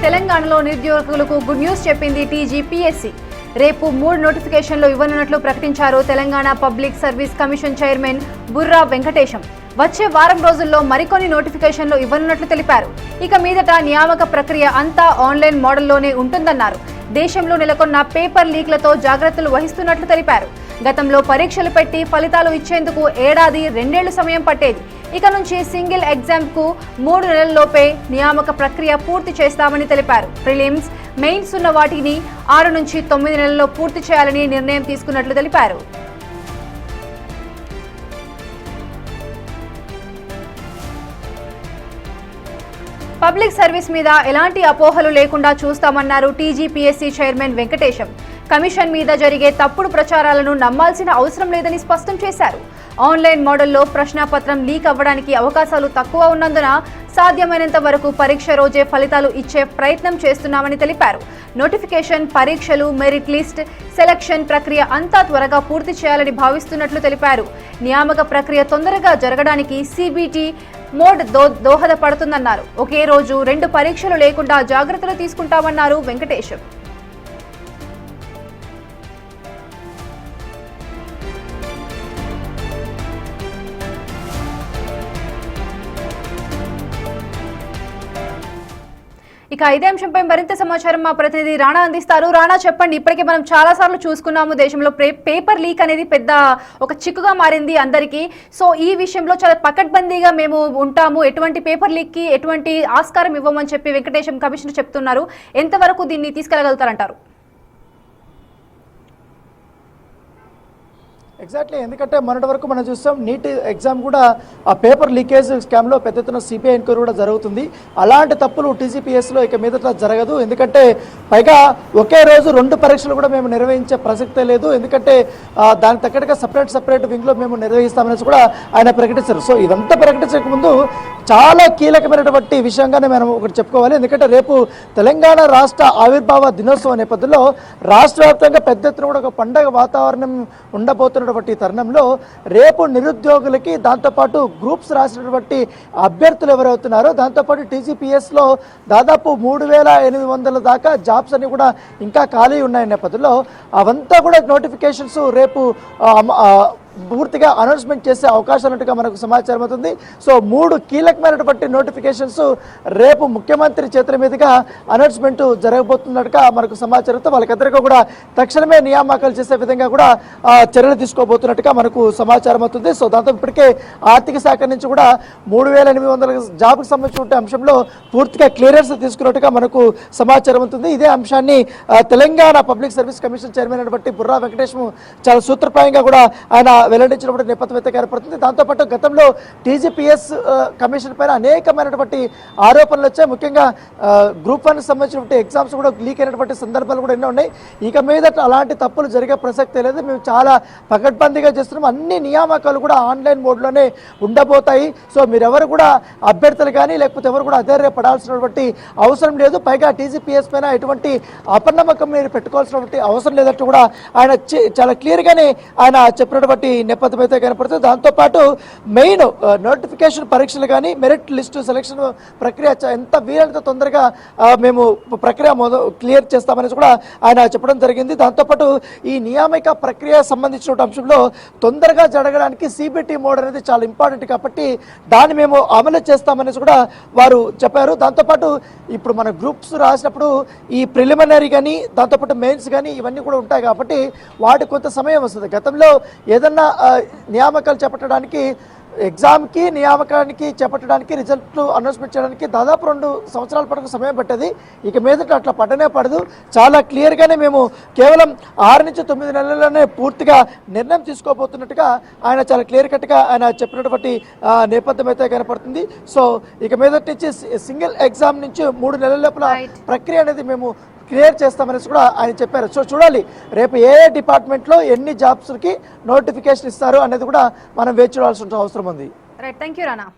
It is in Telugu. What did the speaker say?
తెలంగాణలో నిరుద్యోగులకు గుడ్ న్యూస్ చెప్పింది టీజీపీఎస్సీ. రేపు 3 నోటిఫికేషన్లు ఇవ్వనున్నట్లు ప్రకటించారు Telangana public service commission chairman Burra Venkatesham. వచ్చే వారం రోజుల్లో మరికొన్ని నోటిఫికేషన్లు ఇవ్వనున్నట్లు తెలిపారు. ఇక మీదట నియామక ప్రక్రియ అంతా ఆన్లైన్ మోడల్లోనే ఉంటుందన్నారు. దేశంలో నెలకొన్న పేపర్ లీక్లతో జాగ్రత్తలు వహిస్తున్నట్లు తెలిపారు. గతంలో పరీక్షలు పెట్టి ఫలితాలు ఇచ్చేందుకు ఏడాది 2 ఏళ్లు సమయం పట్టేది. ఇక నుంచి సింగిల్ ఎగ్జామ్కు 3 నెలల్లోపే నియామక ప్రక్రియ పూర్తి చేస్తామని తెలిపారు. ప్రిలిమ్స్, మెయిన్స్ ఉన్న వాటిని 6 నుంచి 9 నెలల్లో పూర్తి చేయాలని నిర్ణయం తీసుకున్నట్లు తెలిపారు. పబ్లిక్ సర్వీస్ మీద ఎలాంటి అపోహలు లేకుండా చూస్తామన్నారు టీజీపీఎస్సీ చైర్మన్ వెంకటేశం. కమిషన్ మీద జరిగే తప్పుడు ప్రచారాలను నమ్మాల్సిన అవసరం లేదని స్పష్టం చేశారు. ఆన్లైన్ మోడల్లో ప్రశ్నాపత్రం లీక్ అవ్వడానికి అవకాశాలు తక్కువ ఉన్నందున సాధ్యమైనంత వరకు పరీక్ష రోజే ఫలితాలు ఇచ్చే ప్రయత్నం చేస్తున్నామని తెలిపారు. నోటిఫికేషన్, పరీక్షలు, మెరిట్ లిస్ట్, సెలక్షన్ ప్రక్రియ అంతా త్వరగా పూర్తి చేయాలని భావిస్తున్నట్లు తెలిపారు. నియామక ప్రక్రియ తొందరగా జరగడానికి సీబీటీ మోడ్ దోహదపడుతుందన్నారు. ఒకే రోజు 2 పరీక్షలు లేకుండా జాగ్రత్తలు తీసుకుంటామన్నారు వెంకటేశం. ఇక ఇదే అంశంపై మరింత సమాచారం మా ప్రతినిధి రాణా అందిస్తారు. రాణా, చెప్పండి. ఇప్పటికే మనం చాలా సార్లు చూసుకున్నాము, దేశంలో పేపర్ లీక్ అనేది పెద్ద ఒక చిక్కుగా మారింది అందరికీ. సో ఈ విషయంలో చాలా పకడ్బందీగా మేము ఉంటాము, ఎటువంటి పేపర్ లీక్ కి ఎటువంటి ఆస్కారం ఇవ్వమని చెప్పి వెంకటేశం కమిషనర్ చెప్తున్నారు. ఎంతవరకు దీన్ని తీసుకెళ్లగలుగుతారంటారు? ఎగ్జాక్ట్లీ, ఎందుకంటే మొన్నటి వరకు మనం చూస్తాం నీట్ ఎగ్జామ్ కూడా ఆ పేపర్ లీకేజ్ స్కామ్లో పెద్ద ఎత్తున సిబిఐ ఎంక్వైరీ కూడా జరుగుతుంది. అలాంటి తప్పులు టీజీపీఎస్లో ఇక మీదట జరగదు. ఎందుకంటే పైగా ఒకే రోజు 2 పరీక్షలు కూడా మేము నిర్వహించే ప్రసక్తే లేదు. ఎందుకంటే దానికి తగ్గట్టుగా సపరేట్ వింగ్లో మేము నిర్వహిస్తామనేసి కూడా ఆయన ప్రకటించారు. సో ఇదంతా ప్రకటించక ముందు చాలా కీలకమైనటువంటి విషయంగానే మనం ఒకటి చెప్పుకోవాలి. ఎందుకంటే రేపు తెలంగాణ రాష్ట్ర ఆవిర్భావ దినోత్సవం నేపథ్యంలో రాష్ట్ర వ్యాప్తంగా పెద్ద ఎత్తున కూడా ఒక పండగ వాతావరణం ఉండబోతున్నటువంటి తరుణంలో రేపు నిరుద్యోగులకి, దాంతోపాటు గ్రూప్స్ రాసినటువంటి అభ్యర్థులు ఎవరవుతున్నారో దాంతోపాటు టీజీపీఎస్లో దాదాపు 3800 దాకా జాబ్స్ అన్ని కూడా ఇంకా ఖాళీ ఉన్న నేపథ్యంలో అవంతా కూడా నోటిఫికేషన్స్ రేపు పూర్తిగా అనౌన్స్మెంట్ చేసే అవకాశం ఉన్నట్టుగా మనకు సమాచారం అవుతుంది. సో 3 కీలకమైనటువంటి నోటిఫికేషన్స్ రేపు ముఖ్యమంత్రి చేతుల మీదుగా అనౌన్స్మెంట్ జరగబోతున్నట్టుగా మనకు సమాచారంతో వాళ్ళకిద్దరికీ కూడా తక్షణమే నియామకాలు చేసే విధంగా కూడా చర్యలు తీసుకోబోతున్నట్టుగా మనకు సమాచారం అవుతుంది. సో దాంతో ఇప్పటికే ఆర్థిక శాఖ నుంచి కూడా 3800 జాబ్కి సంబంధించిన అంశంలో పూర్తిగా క్లియరెన్స్ తీసుకున్నట్టుగా మనకు సమాచారం అవుతుంది. ఇదే అంశాన్ని Telangana public service commission chairman అయినటువంటి బుర్రా వెంకటేశం చాలా సూత్రప్రాయంగా కూడా ఆయన వెల్లడించినటువంటి నేపథ్యం అయితే కనపడుతుంది. దాంతోపాటు గతంలో టీజీపీఎస్ కమిషన్ పైన అనేకమైనటువంటి ఆరోపణలు వచ్చాయి. ముఖ్యంగా గ్రూప్ 1 సంబంధించినటువంటి ఎగ్జామ్స్ కూడా లీక్ అయినటువంటి సందర్భాలు కూడా ఎన్నో ఉన్నాయి. ఇక మీద అలాంటి తప్పులు జరిగే ప్రసక్తే లేదు. మేము చాలా పకడ్బందీగా చేస్తున్నాం. అన్ని నియామకాలు కూడా ఆన్లైన్ మోడ్లోనే ఉండబోతాయి. సో మీరెవరు కూడా అభ్యర్థులు కానీ లేకపోతే ఎవరు కూడా అధైర్యపడాల్సినటువంటి అవసరం లేదు. పైగా టీజీపీఎస్ పైన ఎటువంటి అపనమ్మకం మీరు పెట్టుకోవాల్సినటువంటి అవసరం లేదంటూ కూడా ఆయన చాలా క్లియర్గానే ఆయన చెప్పినటువంటి నేపథ్యం అయితే కనపడుతుంది. దాంతోపాటు మెయిన్ నోటిఫికేషన్ పరీక్షలు కానీ మెరిట్ లిస్టు సెలక్షన్ ప్రక్రియ ఎంత వీలైనంత తొందరగా మేము ప్రక్రియ క్లియర్ చేస్తామనేసి కూడా ఆయన చెప్పడం జరిగింది. దాంతోపాటు ఈ నియామక ప్రక్రియ సంబంధించిన అంశంలో తొందరగా జరగడానికి సిబిటి మోడ్ అనేది చాలా ఇంపార్టెంట్ కాబట్టి దాన్ని మేము అమలు చేస్తామనేసి కూడా వారు చెప్పారు. దాంతోపాటు ఇప్పుడు మన గ్రూప్స్ రాసినప్పుడు ఈ ప్రిలిమినరీ కానీ దాంతోపాటు మెయిన్స్ కానీ ఇవన్నీ కూడా ఉంటాయి కాబట్టి వాటికి కొంత సమయం వస్తుంది. గతంలో ఏదన్నా నియామకాలు చేపట్టడానికి ఎగ్జామ్కి నియామకానికి చేపట్టడానికి రిజల్ట్లు అనౌన్స్మెంట్ చేయడానికి దాదాపు 2 సంవత్సరాల పాటు సమయం పట్టేది. ఇక మీదట అట్లా పడనే పడదు. చాలా క్లియర్గానే మేము కేవలం 6 నుంచి 9 నెలల్లోనే పూర్తిగా నిర్ణయం తీసుకోబోతున్నట్టుగా ఆయన చాలా క్లియర్ కట్గా ఆయన చెప్పినటువంటి నేపథ్యం అయితే కనపడుతుంది. సో ఇక మీదటి నుంచి సింగిల్ ఎగ్జామ్ నుంచి 3 నెలల లోపల ప్రక్రియ అనేది మేము క్లియర్ చేస్తామనేసి కూడా ఆయన చెప్పారు. సో చూడాలి రేపు ఏ డిపార్ట్మెంట్లో ఎన్ని జాబ్స్కి నోటిఫికేషన్ ఇస్తారు అనేది కూడా మనం వేచి చూడాల్సిన అవసరం ఉంది. Right, thank you Rana.